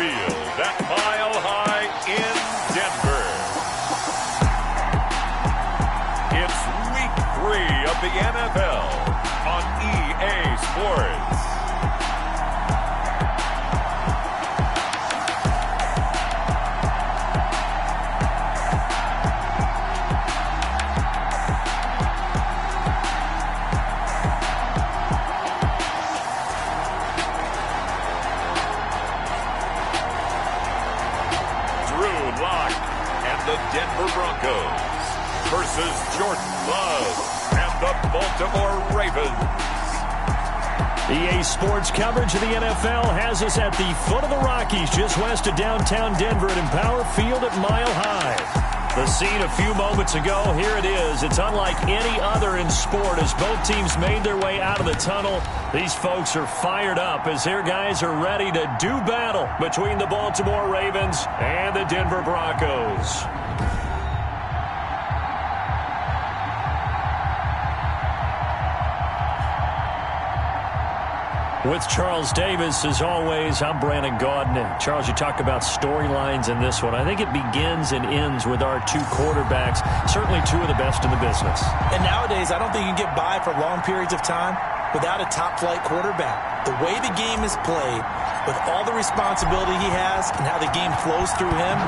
field at Mile High in Denver. It's Week 3 of the NFL on EA Sports. The Denver Broncos versus Jordan Love and the Baltimore Ravens. EA Sports coverage of the NFL has us at the foot of the Rockies, just west of downtown Denver at Empower Field at Mile High. The scene a few moments ago, here it is. It's unlike any other in sport as both teams made their way out of the tunnel. These folks are fired up as their guys are ready to do battle between the Baltimore Ravens and the Denver Broncos. With Charles Davis, as always, I'm Brandon Gaudin. Charles, you talk about storylines in this one. I think it begins and ends with our two quarterbacks, certainly two of the best in the business. And nowadays, I don't think you can get by for long periods of time without a top-flight quarterback. The way the game is played, with all the responsibility he has and how the game flows through him,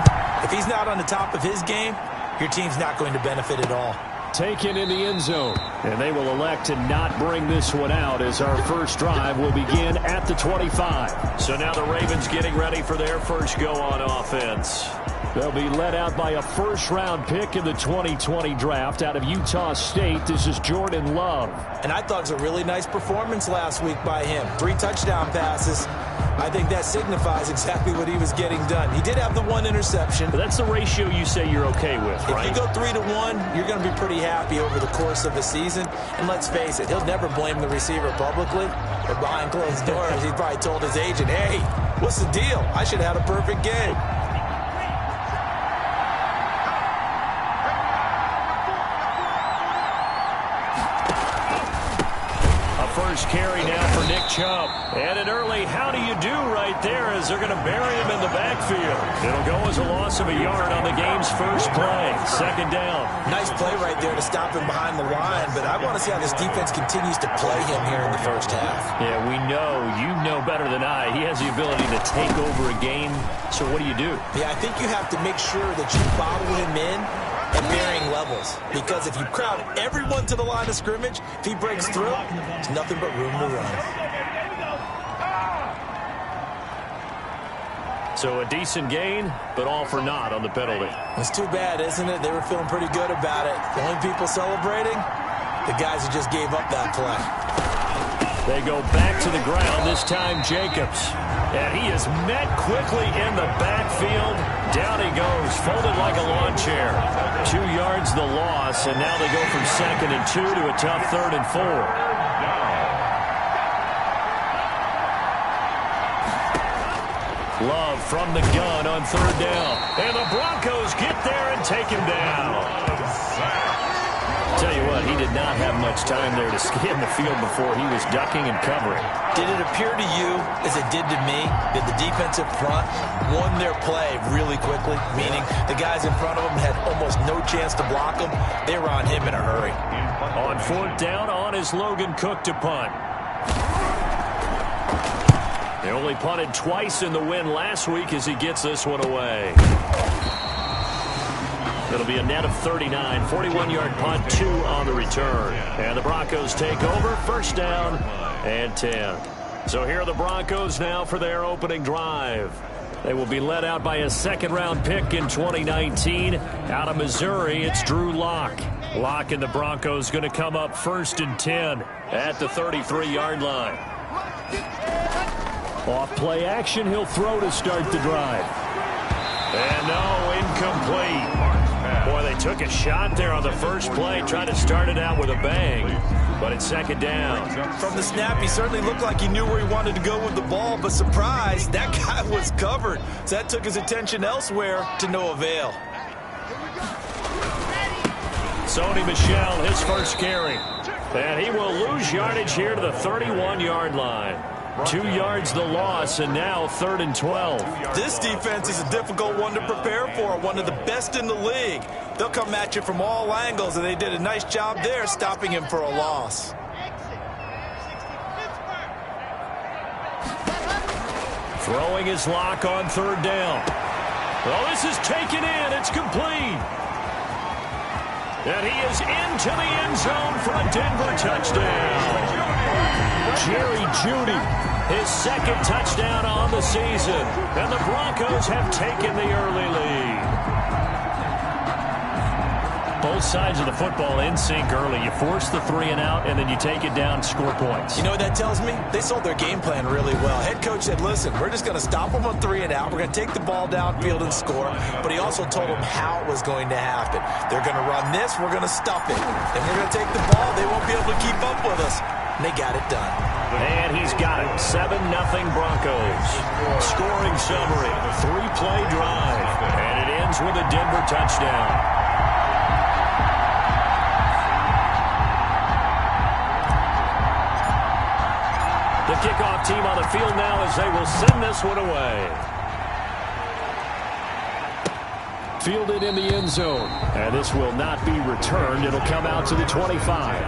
if he's not on the top of his game, your team's not going to benefit at all. Taken in the end zone, and they will elect to not bring this one out as our first drive will begin at the 25. So now the Ravens getting ready for their first go on offense. They'll be led out by a first-round pick in the 2020 draft out of Utah State. This is Jordan Love. And I thought it was a really nice performance last week by him. 3 touchdown passes. I think that signifies exactly what he was getting done. He did have the 1 interception. But that's the ratio you say you're okay with, right? If you go 3-to-1, you're going to be pretty happy over the course of the season. And let's face it, he'll never blame the receiver publicly. But behind closed doors, he probably told his agent, hey, what's the deal? I should have had a perfect game. First carry now for Nick Chubb. And an early how do you do right there as they're going to bury him in the backfield. It'll go as a loss of a yard on the game's first play. Second down. Nice play right there to stop him behind the line, but I want to see how this defense continues to play him here in the first half. Yeah, we know. You know better than I. He has the ability to take over a game. So what do you do? Yeah, I think you have to make sure that you bottle him in at varying levels, because if you crowd everyone to the line of scrimmage, if he breaks through, there's nothing but room to run. So a decent gain, but all for naught on the penalty. It's too bad, isn't it? They were feeling pretty good about it. The only people celebrating, the guys who just gave up that play. They go back to the ground, this time Jacobs. And he is met quickly in the backfield. Down he goes, folded like a lawn chair. 2 yards the loss, and now they go from 2nd and 2 to a tough 3rd and 4. Love from the gun on 3rd down. And the Broncos get there and take him down. Tell you what, he did not have much time there to scan the field before he was ducking and covering. Did it appear to you, as it did to me, that the defensive front won their play really quickly? Meaning the guys in front of him had almost no chance to block him. They were on him in a hurry. On 4th down, on is Logan Cook to punt. They only punted twice in the win last week as he gets this one away. It'll be a net of 39, 41-yard punt, 2 on the return. And the Broncos take over, first down and 10. So here are the Broncos now for their opening drive. They will be led out by a 2nd-round pick in 2019. Out of Missouri, it's Drew Lock. Lock and the Broncos going to come up 1st and 10 at the 33-yard line. Off play action, he'll throw to start the drive. And no, incomplete. Boy, they took a shot there on the first play, tried to start it out with a bang, but it's 2nd down. From the snap, he certainly looked like he knew where he wanted to go with the ball, but surprise, that guy was covered. So that took his attention elsewhere to no avail. Sony Michel, his first carry. And he will lose yardage here to the 31-yard line. 2 yards the loss, and now 3rd and 12. This defense is a difficult one to prepare for, one of the best in the league. They'll come at you from all angles, and they did a nice job there stopping him for a loss. Throwing his lock on 3rd down. Well, this is taken in. It's complete. And he is into the end zone for a Denver touchdown. Jerry Jeudy, his 2nd touchdown on the season. And the Broncos have taken the early lead. Both sides of the football in sync early. You force the 3 and out, and then you take it down, score points. You know what that tells me? They sold their game plan really well. Head coach said, listen, we're just going to stop them on 3 and out. We're going to take the ball downfield and score. But he also told them how it was going to happen. They're going to run this. We're going to stuff it. Then we're going to take the ball. They won't be able to keep up with us. And they got it done. And he's got it. 7-0 Broncos. Scoring summary. 3-play drive. And it ends with a Denver touchdown. The kickoff team on the field now as they will send this one away. Fielded in the end zone. And this will not be returned. It'll come out to the 25.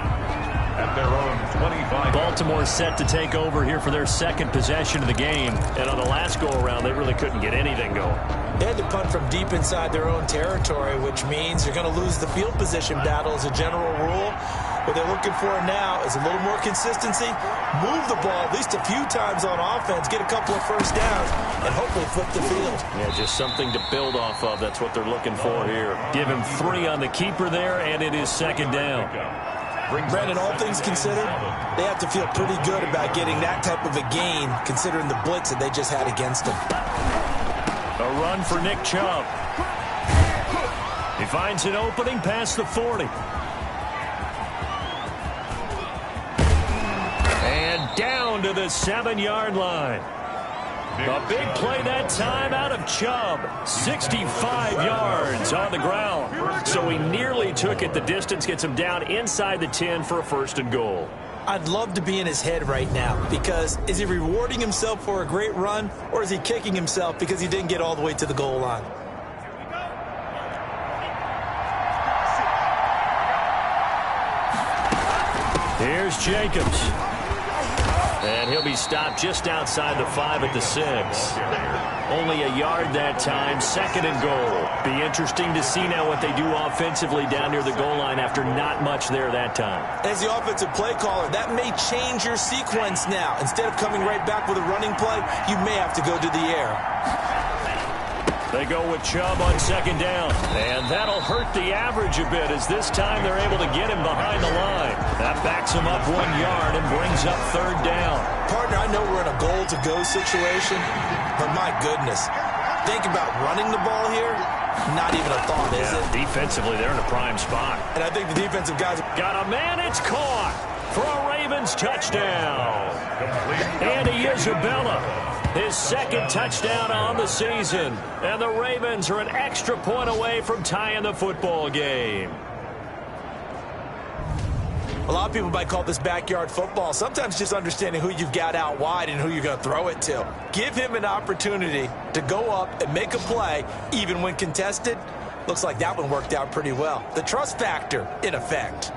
At their own 25. Baltimore set to take over here for their 2nd possession of the game. And on the last go-around, they really couldn't get anything going. They had to punt from deep inside their own territory, which means you're going to lose the field position battle as a general rule. What they're looking for now is a little more consistency, move the ball at least a few times on offense, get a couple of first downs, and hopefully flip the field. Yeah, just something to build off of. That's what they're looking for here. Give him 3 on the keeper there, and it is 2nd down. Brandon, all things considered, they have to feel pretty good about getting that type of a gain, considering the blitz that they just had against them. A run for Nick Chubb. He finds an opening past the 40. And down to the 7-yard line. A big play that time out of Chubb. 65 yards on the ground. So he nearly took it the distance, gets him down inside the 10 for a 1st and goal. I'd love to be in his head right now, because is he rewarding himself for a great run, or is he kicking himself because he didn't get all the way to the goal line? Here's Jacobs. And he'll be stopped just outside the 5 at the 6. Only a yard that time, 2nd and goal. Be interesting to see now what they do offensively down near the goal line after not much there that time. As the offensive play caller, that may change your sequence now. Instead of coming right back with a running play, you may have to go to the air. They go with Chubb on 2nd down. And that'll hurt the average a bit, as this time they're able to get him behind the line. That backs him up 1 yard and brings up 3rd down. Partner, I know we're in a goal-to-go situation, but my goodness, think about running the ball here. Not even a thought, is it? Defensively, they're in a prime spot. And I think the defensive guys got a man. It's caught for a Ravens touchdown. Andy Isabella, his 2nd touchdown on the season. And the Ravens are an extra point away from tying the football game. A lot of people might call this backyard football. Sometimes just understanding who you've got out wide and who you're going to throw it to. Give him an opportunity to go up and make a play, even when contested. Looks like that one worked out pretty well. The trust factor, in effect.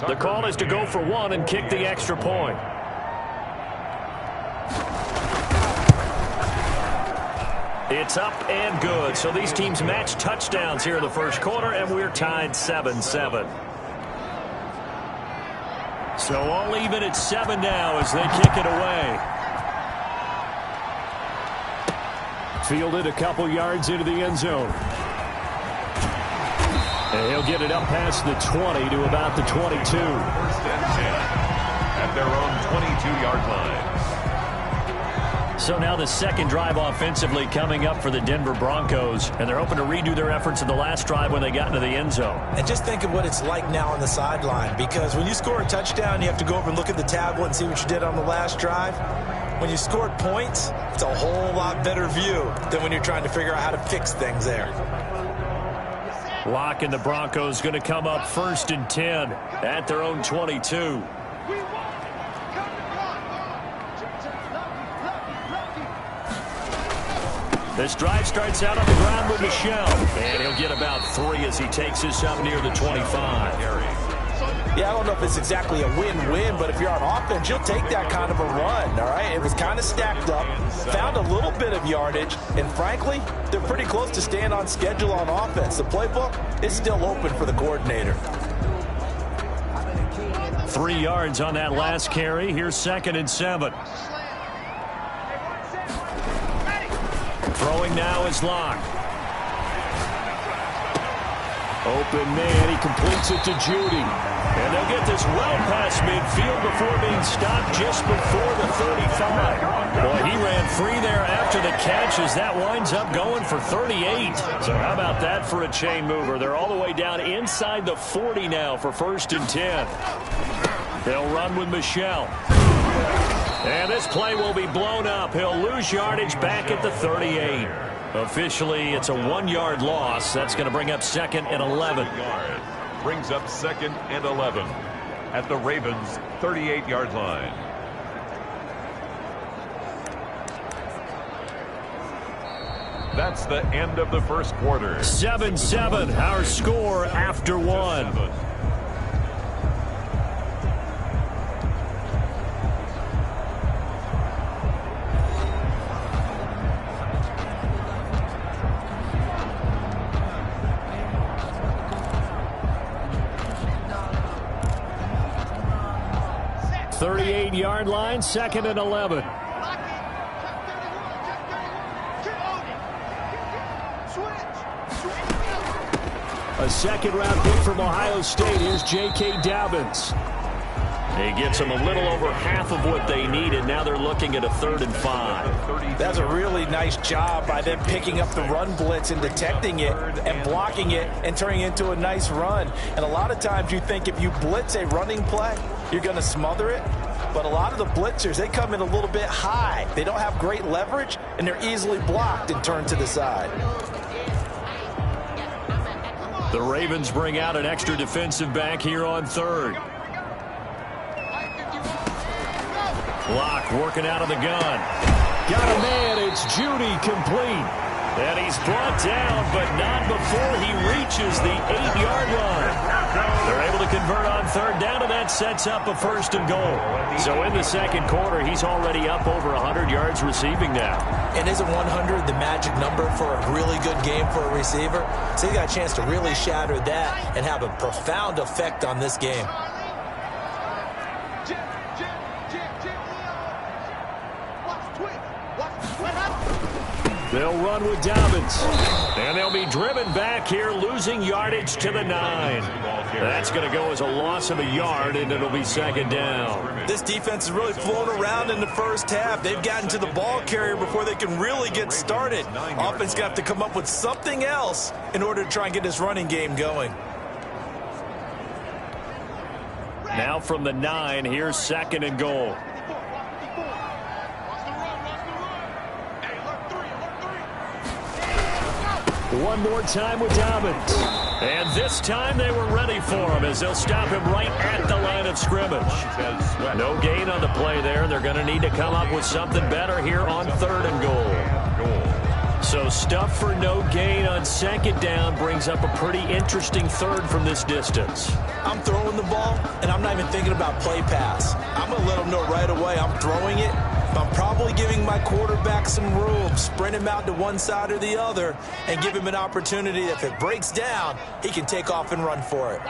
The call is to go for 1 and kick the extra point. It's up and good. So these teams match touchdowns here in the 1st quarter, and we're tied 7-7. So all even at 7 now as they kick it away. Fielded a couple yards into the end zone. And he'll get it up past the 20 to about the 22. 1st and 10 at their own 22-yard line. So now the 2nd drive offensively coming up for the Denver Broncos, and they're hoping to redo their efforts in the last drive when they got into the end zone. And just think of what it's like now on the sideline, because when you score a touchdown, you have to go over and look at the tablet and see what you did on the last drive. when you scored points, it's a whole lot better view than when you're trying to figure out how to fix things there. Locke and the Broncos going to come up 1st and 10 at their own 22. This drive starts out on the ground with Michel, and he'll get about 3 as he takes this up near the 25. Yeah, I don't know if it's exactly a win-win, but if you're on offense, you'll take that kind of a run, all right? It was kind of stacked up, found a little bit of yardage, and frankly, they're pretty close to staying on schedule on offense. The playbook is still open for the coordinator. 3 yards on that last carry. Here's 2nd and 7. Throwing now is Locke. Open man, he completes it to Judy. And they'll get this well past midfield before being stopped just before the 35. Boy, he ran free there after the catch as that winds up going for 38. So how about that for a chain mover? They're all the way down inside the 40 now for 1st and 10. They'll run with Michel. And this play will be blown up. He'll lose yardage back at the 38. Officially, it's a 1-yard loss. That's going to bring up 2nd and 11. Brings up 2nd and 11 at the Ravens' 38-yard line. That's the end of the first quarter. 7-7, our score after 1. Yard line, 2nd and 11. A second-round pick from Ohio State. Here's J.K. Dobbins. He gets them a little over half of what they needed. Now they're looking at a 3rd and 5. That's a really nice job by them picking up the run blitz and detecting it and blocking it and turning it into a nice run. And a lot of times you think if you blitz a running play, you're going to smother it. But a lot of the blitzers, they come in a little bit high. They don't have great leverage, and they're easily blocked and turned to the side. The Ravens bring out an extra defensive back here on 3rd. Locke working out of the gun. Got a man. It's Judy complete. And he's brought down, but not before he reaches the 8-yard line. They're able to convert on 3rd down, and that sets up a 1st and goal. So in the 2nd quarter, he's already up over 100 yards receiving now. And isn't 100 the magic number for a really good game for a receiver? So he got a chance to really shatter that and have a profound effect on this game. They'll run with Dobbins. And they'll be driven back here, losing yardage to the 9. That's going to go as a loss of a yard, and it'll be 2nd down. This defense is really flown around in the first half. They've gotten to the ball carrier before they can really get started. Offense got to come up with something else in order to try and get this running game going. Now from the 9, here's 2nd and goal. One more time with Dobbins. And this time they were ready for him as they'll stop him right at the line of scrimmage. No gain on the play there. They're going to need to come up with something better here on 3rd and goal. So stuff for no gain on 2nd down brings up a pretty interesting 3rd from this distance. I'm throwing the ball, and I'm not even thinking about play pass. I'm going to let them know right away I'm throwing it. I'm probably giving my quarterback some room, sprint him out to one side or the other, and give him an opportunity that if it breaks down, he can take off and run for it.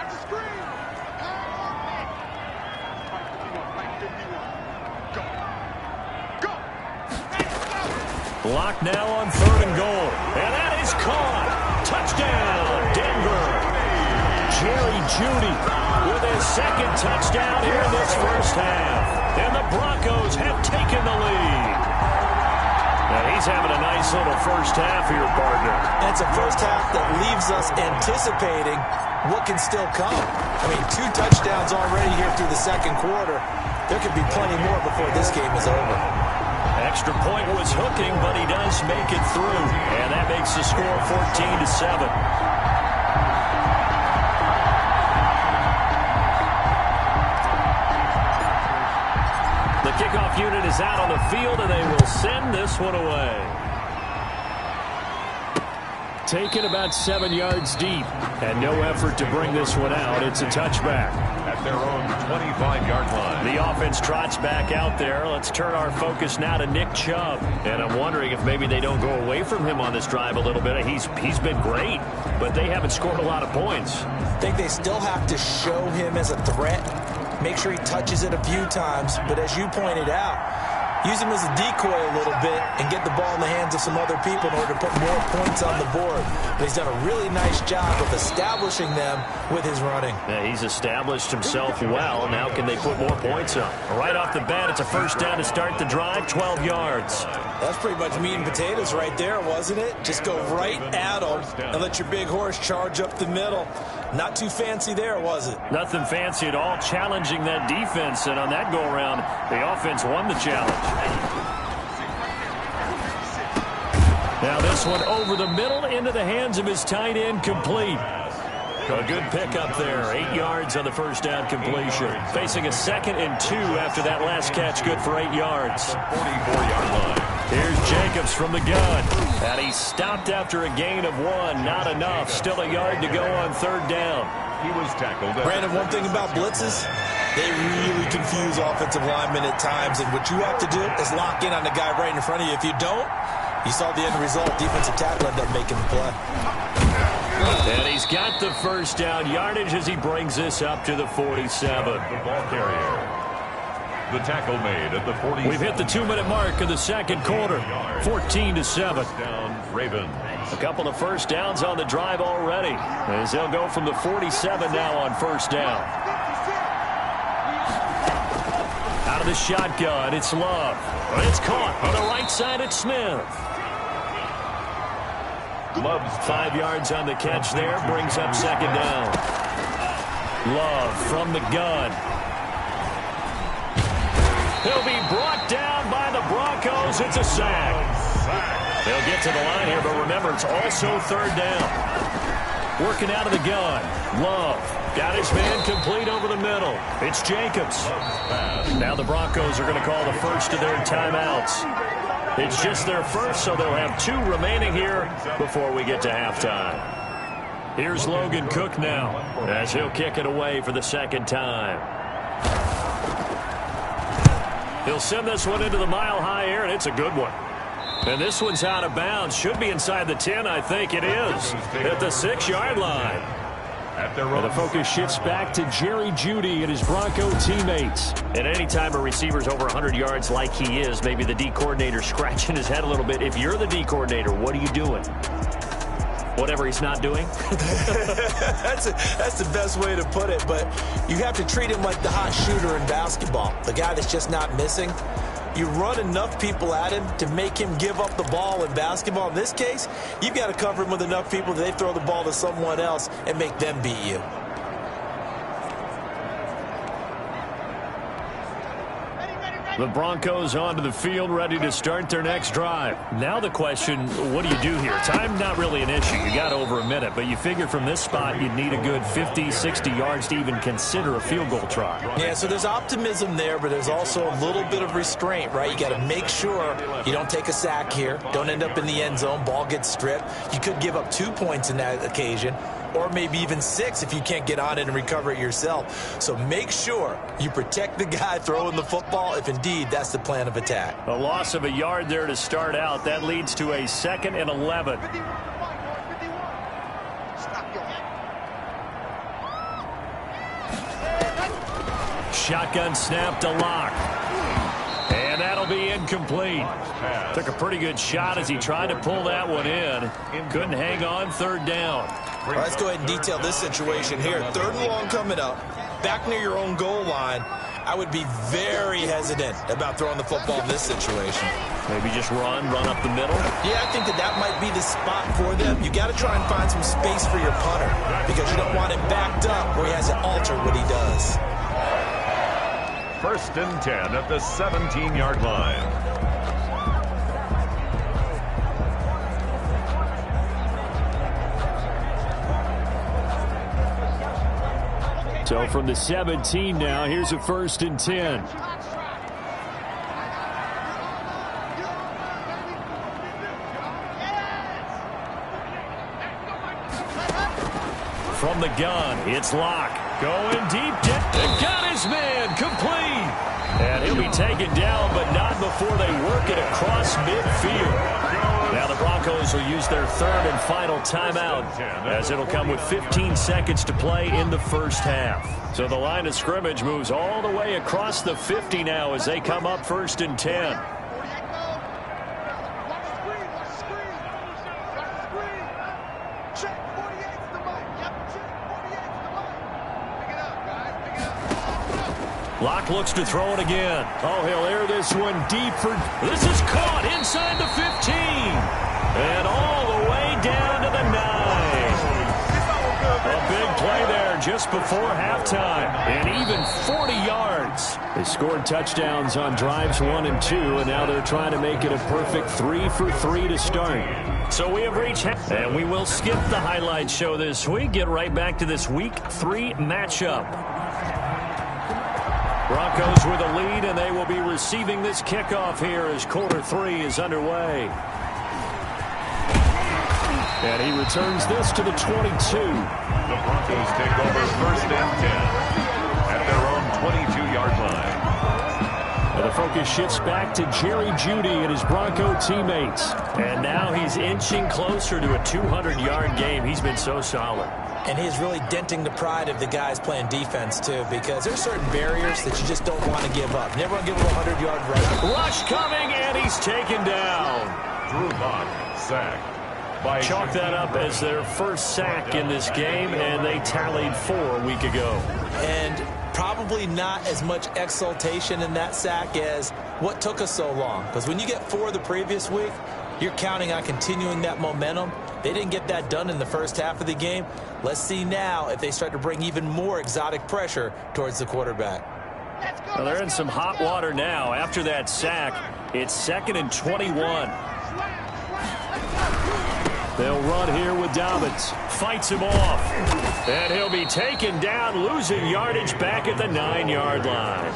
Block now on 3rd and goal. And that is caught. Touchdown, Denver. Jerry Jeudy with his 2nd touchdown here in this first half. And the Broncos have taken the lead. Now he's having a nice little first half here, partner. And it's a first half that leaves us anticipating what can still come. I mean, 2 touchdowns already here through the 2nd quarter. There could be plenty more before this game is over. Extra point was hooking, but he does make it through. And that makes the score 14-7. The kickoff unit is out on the field, and they will send this one away. Taken about 7 yards deep, and no effort to bring this one out. It's a touchback. At their own 25-yard line. The offense trots back out there. Let's turn our focus now to Nick Chubb. And I'm wondering if maybe they don't go away from him on this drive a little bit. He's been great, but they haven't scored a lot of points. I think they still have to show him as a threat. Make sure he touches it a few times. But as you pointed out, use him as a decoy a little bit and get the ball in the hands of some other people in order to put more points on the board. But he's done a really nice job of establishing them with his running. Yeah, he's established himself well. Now can they put more points up? Right off the bat, it's a first down to start the drive, 12 yards. That's pretty much meat and potatoes right there, wasn't it? Just go right at them and let your big horse charge up the middle. Not too fancy there, was it? Nothing fancy at all, challenging that defense. And on that go-around, the offense won the challenge. Now this one over the middle into the hands of his tight end, complete. A good pickup there. 8 yards on the first down completion. Facing a 2nd and 2 after that last catch, good for 8 yards. 44-yard line. Here's Jacobs from the gun. And he stopped after a gain of 1. Not enough. Still a yard to go on 3rd down. He was tackled. Brandon, one thing about blitzes, they really confuse offensive linemen at times. And what you have to do is lock in on the guy right in front of you. If you don't, you saw the end result. Defensive tackle ended up making the play. And he's got the first down yardage as he brings this up to the 47. The ball carrier. The tackle made at the 47. We've hit the 2-minute mark of the second quarter. 14-7. Down Ravens. A couple of first downs on the drive already, as they'll go from the 47 now on first down. Out of the shotgun, it's Love. It's caught on the right side. It's Smith. Love's 5 yards on the catch there, brings up 2nd down. Love from the gun. He'll be brought down by the Broncos. It's a sack. They'll get to the line here, but remember, it's also 3rd down. Working out of the gun. Love got his man complete over the middle. It's Jacobs. Now the Broncos are going to call the first of their timeouts. It's just their first, so they'll have 2 remaining here before we get to halftime. Here's Logan Cook now, as he'll kick it away for the 2nd time. He'll send this one into the mile-high air, and it's a good one. And this one's out of bounds. Should be inside the 10, I think it is. At the 6-yard line. And the focus shifts back to Jerry Jeudy and his Bronco teammates. And anytime a receiver's over 100 yards like he is, maybe the D coordinator scratching his head a little bit. If you're the D coordinator, what are you doing? Whatever he's not doing? That's the best way to put it, but you have to treat him like the hot shooter in basketball, the guy that's just not missing. You run enough people at him to make him give up the ball in basketball. In this case, you've got to cover him with enough people that they throw the ball to someone else and make them beat you. The Broncos onto the field, ready to start their next drive. Now the question, what do you do here? Time not really an issue. You got over a minute, but you figure from this spot you'd need a good 50, 60 yards to even consider a field goal try. Yeah, so there's optimism there, but there's also a little bit of restraint, right? You got to make sure you don't take a sack here. Don't end up in the end zone. Ball gets stripped. You could give up 2 points in that occasion, or maybe even 6 if you can't get on it and recover it yourself. So make sure you protect the guy throwing the football if indeed that's the plan of attack. A loss of a yard there to start out. That leads to a 2nd and 11. Shotgun snap to Locke. And that'll be incomplete. Took a pretty good shot as he tried to pull that one in. Couldn't hang on, 3rd down. All right, let's go ahead and detail this situation here. 3rd and long coming up. Back near your own goal line. I would be very hesitant about throwing the football in this situation. Maybe just run up the middle? Yeah, I think that might be the spot for them. You got to try and find some space for your punter because you don't want him backed up where he has to alter what he does. 1st and 10 at the 17-yard line. So from the 17 now, here's a 1st and 10. From the gun, it's Locke. Going deep. Got his man. Complete. And he'll be taken down, but not before they work it across midfield. Now the Broncos will use their 3rd and final timeout, as it'll come with 15 seconds to play in the first half. So the line of scrimmage moves all the way across the 50 now as they come up 1st and 10. Locke looks to throw it again. Oh, he'll air this one deep for... This is caught inside the 15. And all the way down to the 9. A big play there just before halftime. And even 40 yards. They scored touchdowns on drives 1 and 2, and now they're trying to make it a perfect 3 for 3 to start. So we have reached... And we will skip the highlight show this week. Get right back to this Week 3 matchup. Broncos with a lead, and they will be receiving this kickoff here as quarter 3 is underway. And he returns this to the 22. The Broncos take over 1st and 10 at their own 22-yard line. And the focus shifts back to Jerry Jeudy and his Bronco teammates. And now he's inching closer to a 200-yard game. He's been so solid. And he's really denting the pride of the guys playing defense, too, because there's certain barriers that you just don't want to give up. Never want to give him a 100-yard rush. Rush coming, and he's taken down. Drew Lock, sack. Chalk that up as their first sack in this game, and they tallied 4 a week ago. And probably not as much exultation in that sack as what took us so long. Because when you get 4 the previous week, you're counting on continuing that momentum. They didn't get that done in the first half of the game. Let's see now if they start to bring even more exotic pressure towards the quarterback. Well, they're in some hot water now. After that sack, it's 2nd and 21. They'll run here with Dobbins. Fights him off. And he'll be taken down, losing yardage back at the 9-yard line.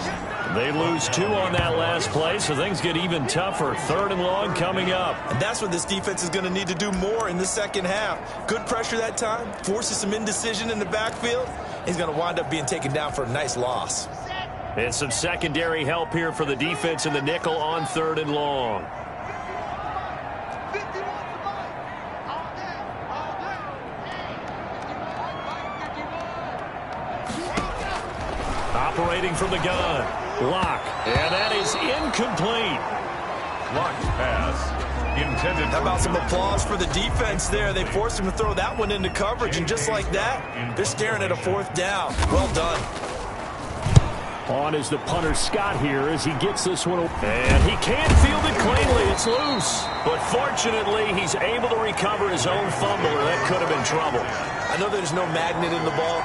They lose 2 on that last play, so things get even tougher. 3rd and long coming up. And that's what this defense is going to need to do more in the second half. Good pressure that time, forces some indecision in the backfield. He's going to wind up being taken down for a nice loss. And some secondary help here for the defense in the nickel on 3rd and long. Operating from the gun. Lock. And that is incomplete. Lock's pass intended. How about some applause for the defense there? They forced him to throw that one into coverage, and just like that, they're staring at a 4th down. Well done. On is the punter Scott here as he gets this one. And he can't field it cleanly. It's loose. But fortunately, he's able to recover his own fumble, or that could have been trouble. I know there's no magnet in the ball.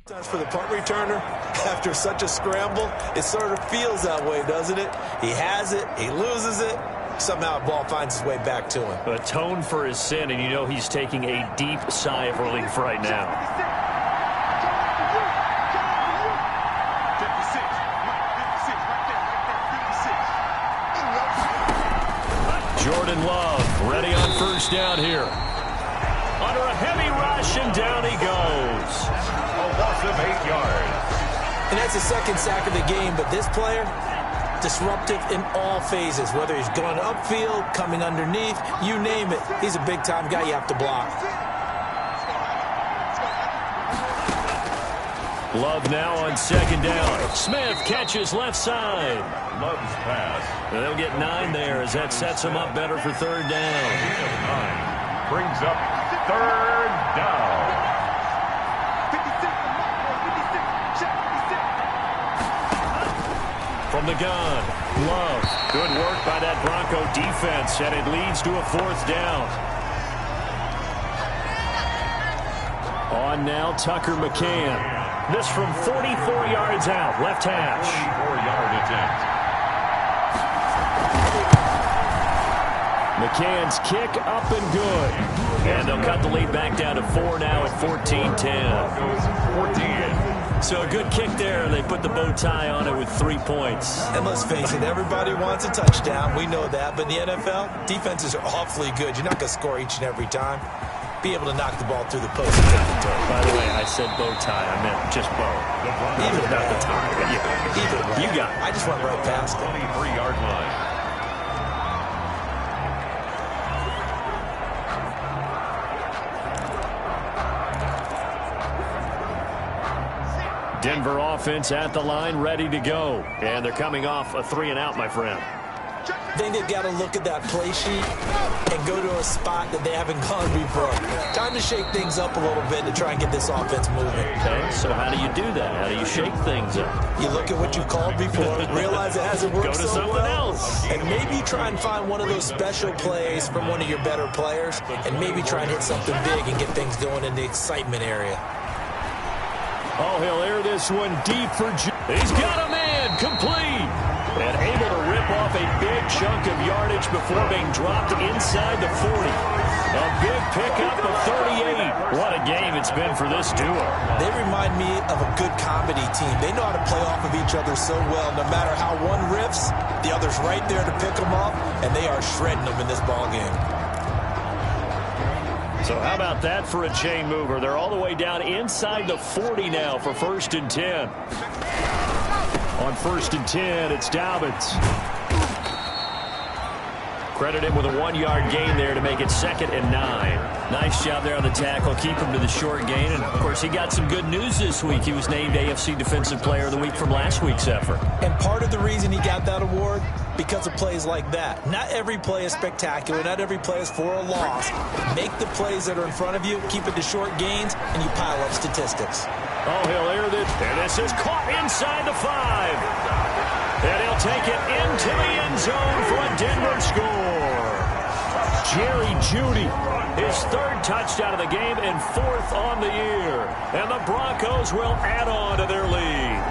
For the punt returner, after such a scramble, it sort of feels that way, doesn't it? He has it, he loses it, somehow the ball finds its way back to him. Atone for his sin, and you know he's taking a deep sigh of relief right now. Jordan Love ready on 1st down here. Under a heavy rush, and down he goes. A loss of 8 yards. And that's the 2nd sack of the game, but this player, disruptive in all phases, whether he's going upfield, coming underneath, you name it. He's a big-time guy you have to block. Love now on 2nd down. Smith catches left side. Love's pass. And they'll get 9 there as that sets him up better for 3rd down. 9 brings up 3rd down. From the gun, Love. Good work by that Bronco defense, and it leads to a 4th down. On now, Tucker McCann. This from 44 yards out, left hash. 44-yard attempt. McCann's kick up and good. And they'll cut the lead back down to 4 now at 14-10. So a good kick there. They put the bow tie on it with 3 points. And let's face it, everybody wants a touchdown. We know that. But in the NFL, defenses are awfully good. You're not going to score each and every time. Be able to knock the ball through the post and take the toe. By the way, I said bow tie. I meant just bow. Either not the tie. Yeah. Either way. You got it. I just went right past it. 23-yard line. Denver offense at the line, ready to go. And they're coming off a 3-and-out, my friend. I think they've got to look at that play sheet and go to a spot that they haven't gone before. Time to shake things up a little bit to try and get this offense moving. Okay, so how do you do that? How do you shake things up? You look at what you've called before, realize it hasn't worked Go to so something well, else. and maybe try and find one of those special plays from one of your better players, and maybe try and hit something big and get things going in the excitement area. Oh, he'll air this one deep for He's got a man, complete. And able to rip off a big chunk of yardage before being dropped inside the 40. A big pickup of 38. What a game it's been for this duo. They remind me of a good comedy team. They know how to play off of each other so well. No matter how one riffs, the other's right there to pick them up, and they are shredding them in this ballgame. So how about that for a chain mover? They're all the way down inside the 40 now for 1st and 10. On 1st and 10, it's Dobbins. Credit him with a 1-yard gain there to make it 2nd and 9. Nice job there on the tackle. Keep him to the short gain. And, of course, he got some good news this week. He was named AFC Defensive Player of the Week from last week's effort. And part of the reason he got that award, because of plays like that. Not every play is spectacular. Not every play is for a loss. Make the plays that are in front of you, keep it to short gains, and you pile up statistics. Oh, he'll air this. And this is caught inside the 5. And he'll take it into the end zone for a Denver score. Jerry Jeudy, his 3rd touchdown of the game and 4th on the year. And the Broncos will add on to their lead.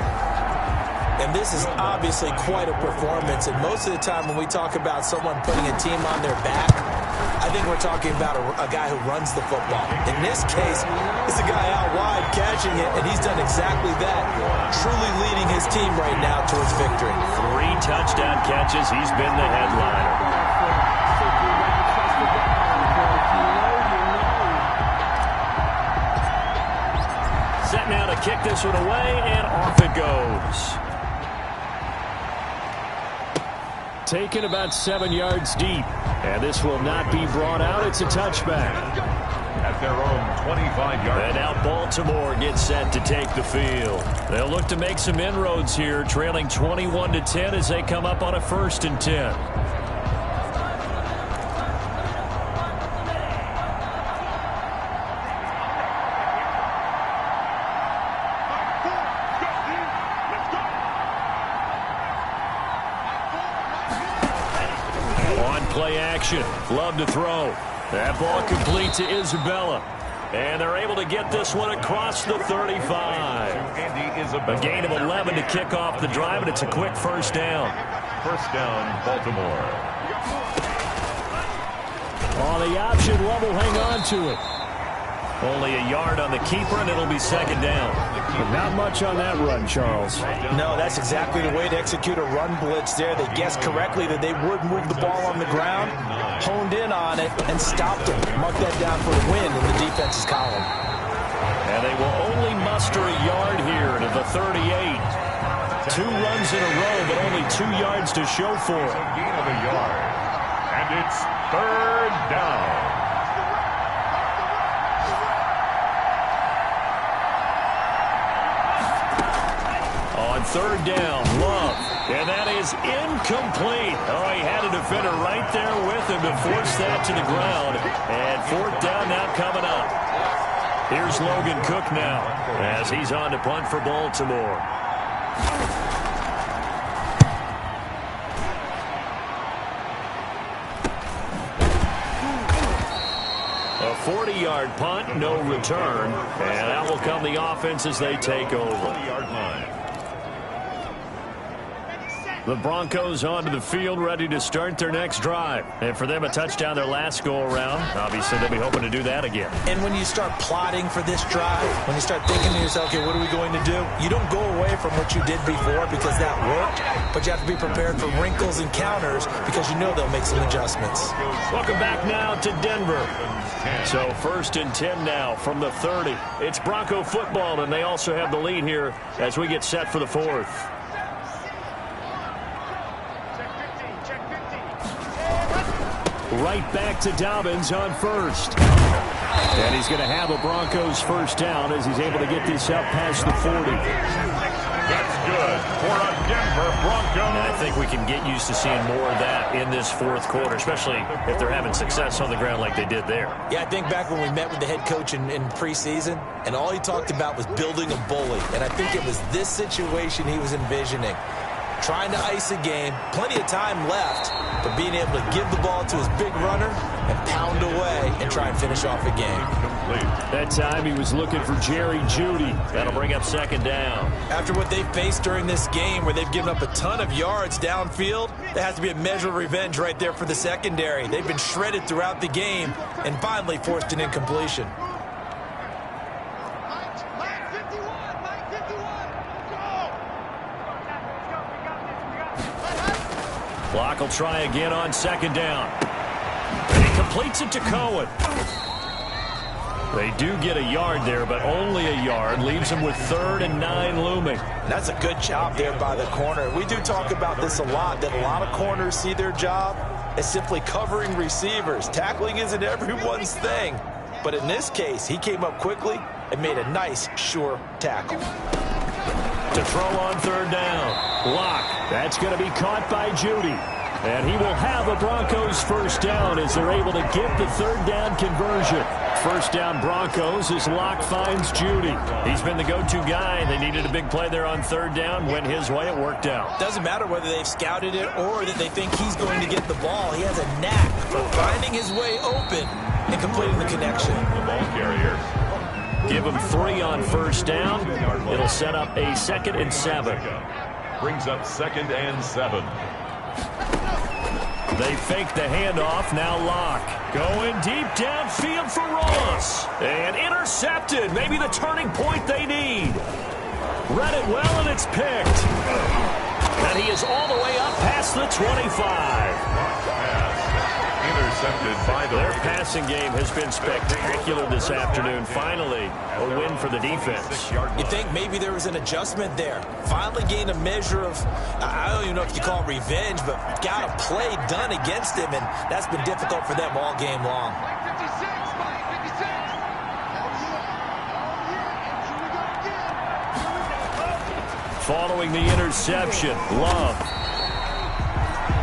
And this is obviously quite a performance. And most of the time when we talk about someone putting a team on their back, I think we're talking about a guy who runs the football. In this case, it's a guy out wide catching it, and he's done exactly that, truly leading his team right now towards victory. 3 touchdown catches. He's been the headliner. Set now to kick this one away, and off it goes. Taken about 7 yards deep. And this will not be brought out. It's a touchback. At their own 25-yard. And now Baltimore gets set to take the field. They'll look to make some inroads here, trailing 21-10 as they come up on a 1st and 10. Play action. Love to throw. That ball complete to Isabella. And they're able to get this one across the 35. A gain of 11 to kick off the drive, and it's a quick 1st down. 1st down, Baltimore. On the option, Love will hang on to it. Only a yard on the keeper, and it'll be 2nd down. But not much on that run, Charles. No, that's exactly the way to execute a run blitz there. They guessed correctly that they would move the ball on the ground, honed in on it, and stopped them. Mark that down for a win in the defense's column. And they will only muster a yard here to the 38. 2 runs in a row, but only 2 yards to show for it. Gain of a yard. And it's 3rd down. On 3rd down, Love. And that is incomplete. Oh, he had a defender right there with him to force that to the ground. And 4th down now coming up. Here's Logan Cook now as he's on to punt for Baltimore. A 40-yard punt, no return. And that will come the offense as they take over. 20-yard line. The Broncos onto the field, ready to start their next drive. And for them, a touchdown their last go-around. Obviously, they'll be hoping to do that again. And when you start plotting for this drive, when you start thinking to yourself, okay, what are we going to do? You don't go away from what you did before because that worked, but you have to be prepared for wrinkles and counters because you know they'll make some adjustments. Welcome back now to Denver. So 1st and 10 now from the 30. It's Bronco football, and they also have the lead here as we get set for the 4th. Right back to Dobbins on 1st. And he's going to have a Broncos first down as he's able to get this up past the 40. That's good for a Denver Bronco. And I think we can get used to seeing more of that in this 4th quarter, especially if they're having success on the ground like they did there. Yeah, I think back when we met with the head coach in preseason, and all he talked about was building a bully. And I think it was this situation he was envisioning. Trying to ice a game, plenty of time left, but being able to give the ball to his big runner and pound away and try and finish off a game. That time he was looking for Jerry Jeudy. That'll bring up 2nd down. After what they've faced during this game where they've given up a ton of yards downfield, there has to be a measure of revenge right there for the secondary. They've been shredded throughout the game and finally forced an incompletion. Clock will try again on 2nd down. And he completes it to Cohen. They do get a yard there, but only a yard. Leaves them with 3rd and 9 looming. That's a good job there by the corner. We do talk about this a lot, that a lot of corners see their job as simply covering receivers. Tackling isn't everyone's thing. But in this case, he came up quickly and made a nice, sure tackle. To throw on 3rd down. Lock. That's going to be caught by Jeudy. And he will have a Broncos first down as they're able to get the 3rd down conversion. First down Broncos as Lock finds Jeudy. He's been the go-to guy. They needed a big play there on 3rd down. Went his way. It worked out. Doesn't matter whether they've scouted it or that they think he's going to get the ball. He has a knack for finding his way open and completing the connection. The ball carrier. Give him 3 on 1st down. It'll set up a 2nd and 7. Brings up 2nd and 7. They fake the handoff. Now Lock. Going deep downfield for Ross. And intercepted. Maybe the turning point they need. Read it well, and it's picked. And he is all the way up past the 25. Intercepted by their passing game has been spectacular this afternoon. Finally, a win for the defense. You think maybe there was an adjustment there. Finally gained a measure of, I don't even know if you call it revenge, but got a play done against him, and that's been difficult for them all game long. Following the interception, Love.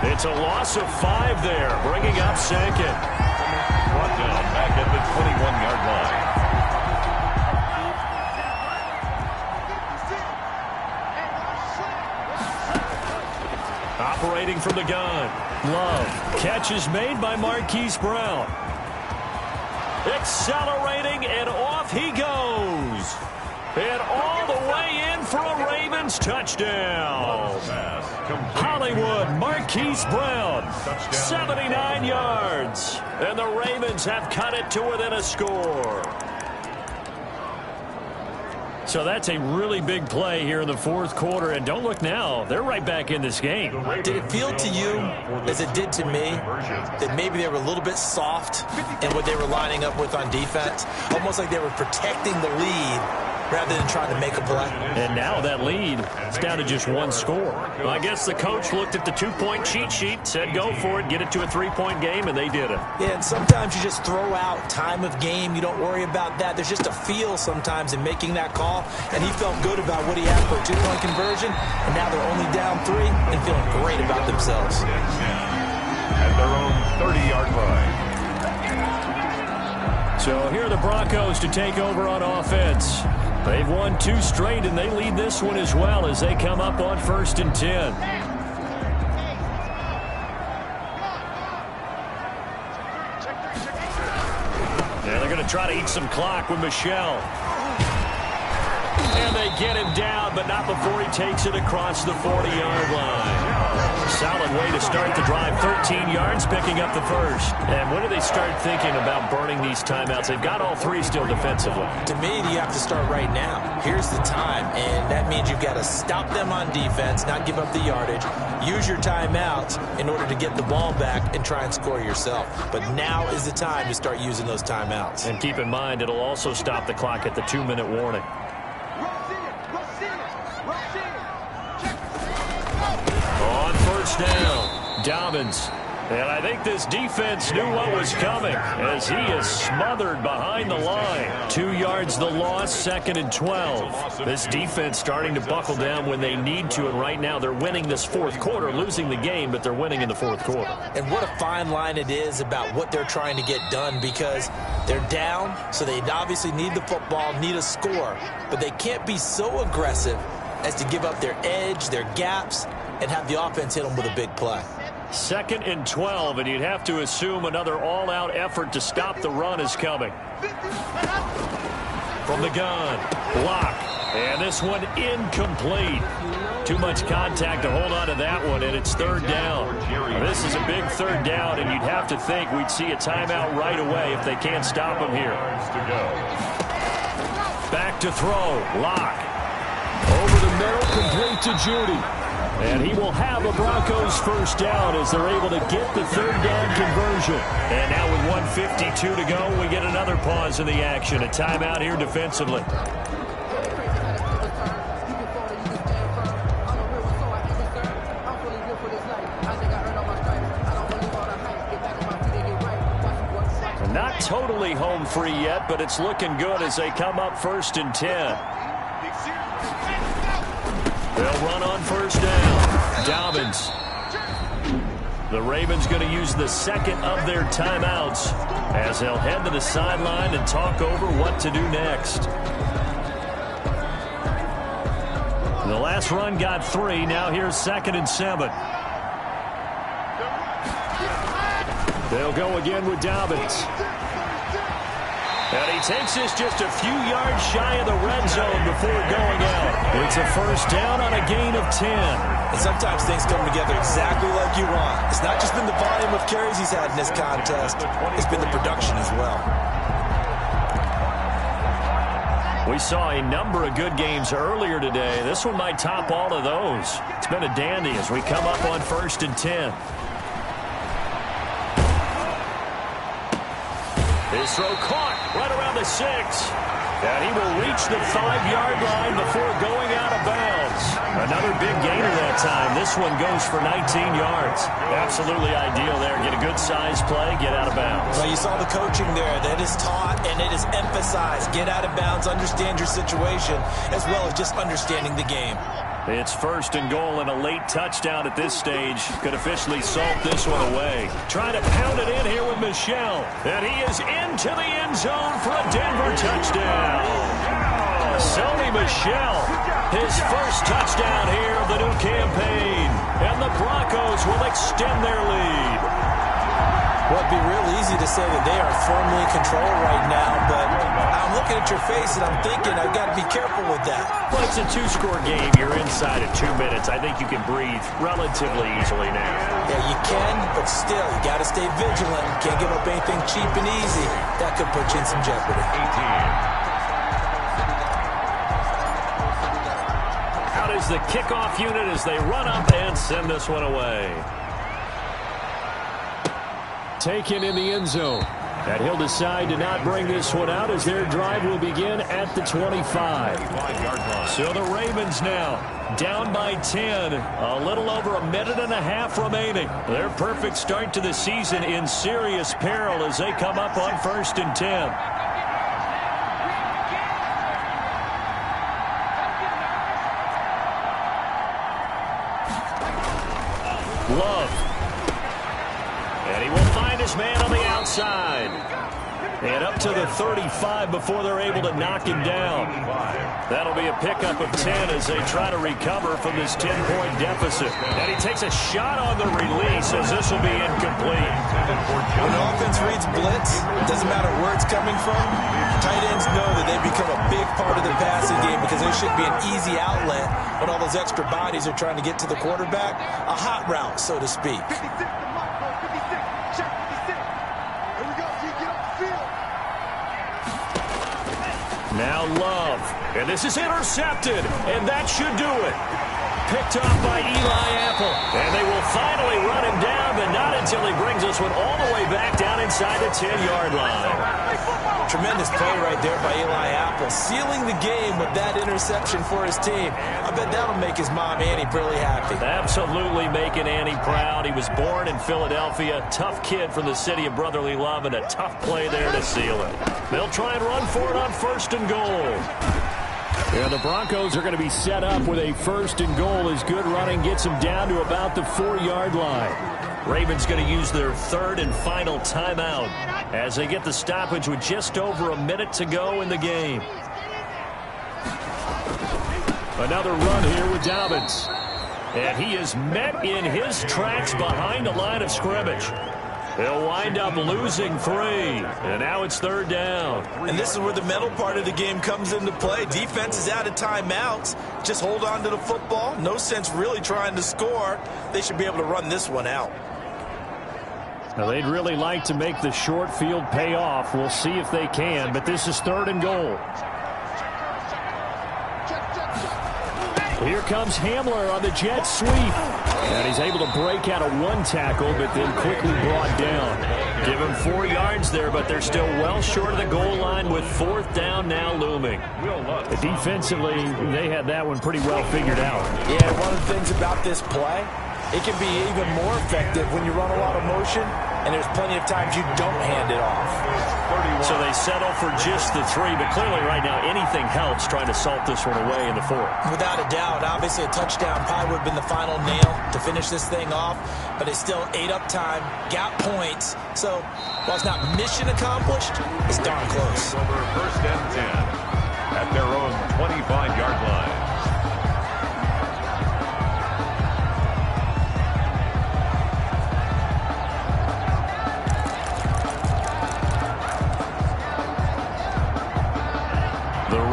It's a loss of 5 there, bringing up 2nd. Brought down back at the 21-yard line. Operating from the gun. Love. Catch is made by Marquise Brown. Accelerating, and off he goes. And all the way in for a Ravens touchdown. Hollywood, Marquise Brown, 79 yards. And the Ravens have cut it to within a score. So that's a really big play here in the 4th quarter. And don't look now, they're right back in this game. Did it feel to you, as it did to me, that maybe they were a little bit soft in what they were lining up with on defense? Almost like they were protecting the lead rather than trying to make a play. And now that lead is down to just 1 score. Well, I guess the coach looked at the 2-point cheat sheet, said go for it, get it to a 3-point game, and they did it. Yeah, and sometimes you just throw out time of game. You don't worry about that. There's just a feel sometimes in making that call, and he felt good about what he had for a 2-point conversion, and now they're only down 3 and feeling great about themselves. At their own 30-yard line. So here are the Broncos to take over on offense. They've won 2 straight, and they lead this one as well as they come up on 1st and 10. Yeah, they're going to try to eat some clock with Michel. And they get him down, but not before he takes it across the 40-yard line. Solid way to start the drive. 13 yards, picking up the first. And when do they start thinking about burning these timeouts? They've got all three still defensively. To me, you have to start right now. Here's the time, and that means you've got to stop them on defense, not give up the yardage, use your timeouts in order to get the ball back and try and score yourself. But now is the time to start using those timeouts. And keep in mind, it'll also stop the clock at the 2-minute warning. On first down, Dobbins. And I think this defense knew what was coming as he is smothered behind the line. 2 yards the loss, 2nd and 12. This defense starting to buckle down when they need to, and right now they're winning this fourth quarter, losing the game, but they're winning in the fourth quarter. And what a fine line it is about what they're trying to get done, because they're down, so they obviously need the football, need a score, but they can't be so aggressive as to give up their edge, their gaps, and have the offense hit them with a big play. 2nd and 12, and you'd have to assume another all-out effort to stop the run is coming. From the gun, block, and this one incomplete. Too much contact to hold on to that one, and it's 3rd down. This is a big 3rd down, and you'd have to think we'd see a timeout right away if they can't stop him here. Back to throw, Lock. Over the middle, complete to Judy. And he will have a Broncos first down as they're able to get the 3rd down conversion. And now with 1:52 to go, we get another pause in the action. A timeout here defensively. Not totally home free yet, but it's looking good as they come up 1st and 10. They'll run on first down. Dobbins. The Ravens going to use the 2nd of their timeouts as they'll head to the sideline and talk over what to do next. The last run got 3. Now here's 2nd and 7. They'll go again with Dobbins. And he takes this just a few yards shy of the red zone before going out. It's a first down on a gain of 10. And sometimes things come together exactly like you want. It's not just been the volume of carries he's had in this contest. It's been the production as well. We saw a number of good games earlier today. This one might top all of those. It's been a dandy as we come up on 1st and 10. His throw caught right around the 6. And he will reach the 5-yard line before going out of bounds. Another big gainer that time. This one goes for 19 yards. Absolutely ideal there. Get a good size play, get out of bounds. Well, you saw the coaching there. That is taught and it is emphasized. Get out of bounds, understand your situation, as well as just understanding the game. It's 1st and goal, and a late touchdown at this stage could officially salt this one away. Trying to pound it in here with Michel. And he is into the end zone for a Denver touchdown. Sony Michel, his first touchdown here of the new campaign. And the Broncos will extend their lead. Well, it'd be real easy to say that they are firmly in control right now, but I'm looking at your face and I'm thinking I've got to be careful with that. Well, it's a 2-score game. You're inside at 2 minutes. I think you can breathe relatively easily now. Yeah, you can, but still, you got to stay vigilant. You can't give up anything cheap and easy. That could put you in some jeopardy. Out is the kickoff unit as they run up and send this one away. Taken in the end zone. And he'll decide to not bring this one out as their drive will begin at the 25. So the Ravens now down by 10. A little over a minute and a half remaining. Their perfect start to the season in serious peril as they come up on 1st and 10. Love. And he will find his man on the outside. And up to the 35 before they're able to knock him down. That'll be a pickup of 10 as they try to recover from this 10-point deficit. And he takes a shot on the release as this will be incomplete. When the offense reads blitz, it doesn't matter where it's coming from. Tight ends know that they become a big part of the passing game because there should be an easy outlet when all those extra bodies are trying to get to the quarterback. A hot route, so to speak. Now Love, and this is intercepted, and that should do it. Picked off by Eli Apple, and they will finally run him down, but not until he brings this one all the way back down inside the 10-yard line. Tremendous play right there by Eli Apple, sealing the game with that interception for his team. I bet that'll make his mom, Annie, really happy. Absolutely making Annie proud. He was born in Philadelphia, tough kid from the city of brotherly love, and a tough play there to seal it. They'll try and run for it on 1st and goal. Yeah, the Broncos are going to be set up with a 1st and goal as good running gets them down to about the 4-yard line. Ravens going to use their 3rd and final timeout as they get the stoppage with just over a minute to go in the game. Another run here with Dobbins. And he is met in his tracks behind the line of scrimmage. He'll wind up losing 3, and now it's 3rd down. And this is where the mental part of the game comes into play. Defense is out of timeouts. Just hold on to the football. No sense really trying to score. They should be able to run this one out. Now, they'd really like to make the short field pay off. We'll see if they can, but this is 3rd and goal. Here comes Hamler on the jet sweep. And he's able to break out of 1 tackle, but then quickly brought down. Give him 4 yards there, but they're still well short of the goal line with 4th down now looming. Defensively, they had that one pretty well figured out. Yeah, one of the things about this play, it can be even more effective when you run a lot of motion, and there's plenty of times you don't hand it off. So they settle for just the 3, but clearly right now anything helps trying to salt this one away in the 4th. Without a doubt, obviously a touchdown probably would have been the final nail to finish this thing off, but it's still ate up time, got points. So while it's not mission accomplished, it's darn close. Over 1st and 10 at their own 25-yard line.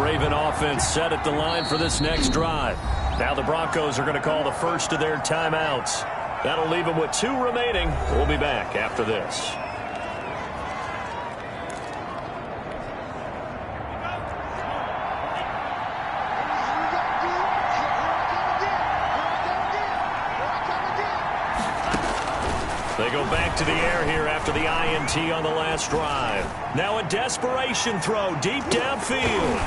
Raven offense set at the line for this next drive. Now the Broncos are going to call the first of their timeouts. That'll leave them with 2 remaining. We'll be back after this. They go back to the air here after the INT on the last drive. Now a desperation throw deep downfield.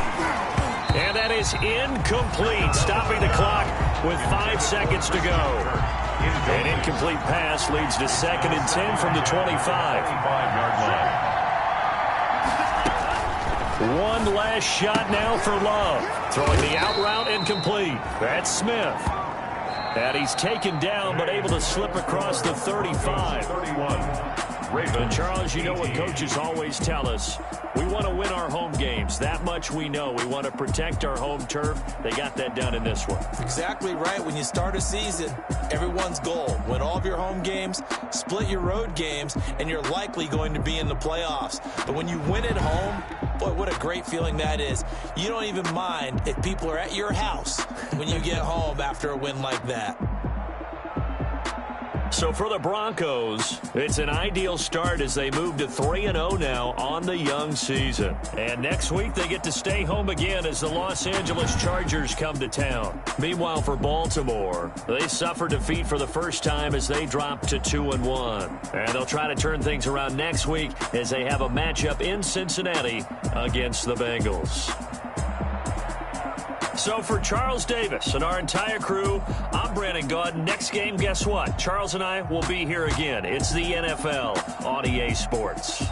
And that is incomplete, stopping the clock with 5 seconds to go. An incomplete pass leads to 2nd and 10 from the 25-yard line. One last shot now for Love. Throwing the out route incomplete. That's Smith. And he's taken down, but able to slip across the 35. And Charles, you know what coaches always tell us. We want to win our home games. That much we know. We want to protect our home turf. They got that done in this one. Exactly right. When you start a season, everyone's goal: win all of your home games, split your road games, and you're likely going to be in the playoffs. But when you win at home, boy, what a great feeling that is. You don't even mind if people are at your house when you get home after a win like that. So for the Broncos, it's an ideal start as they move to 3-0 now on the young season. And next week they get to stay home again as the Los Angeles Chargers come to town. Meanwhile for Baltimore, they suffer defeat for the first time as they drop to 2-1. And they'll try to turn things around next week as they have a matchup in Cincinnati against the Bengals. So for Charles Davis and our entire crew, I'm Brandon Gaudin. Next game, guess what? Charles and I will be here again. It's the NFL on EA Sports.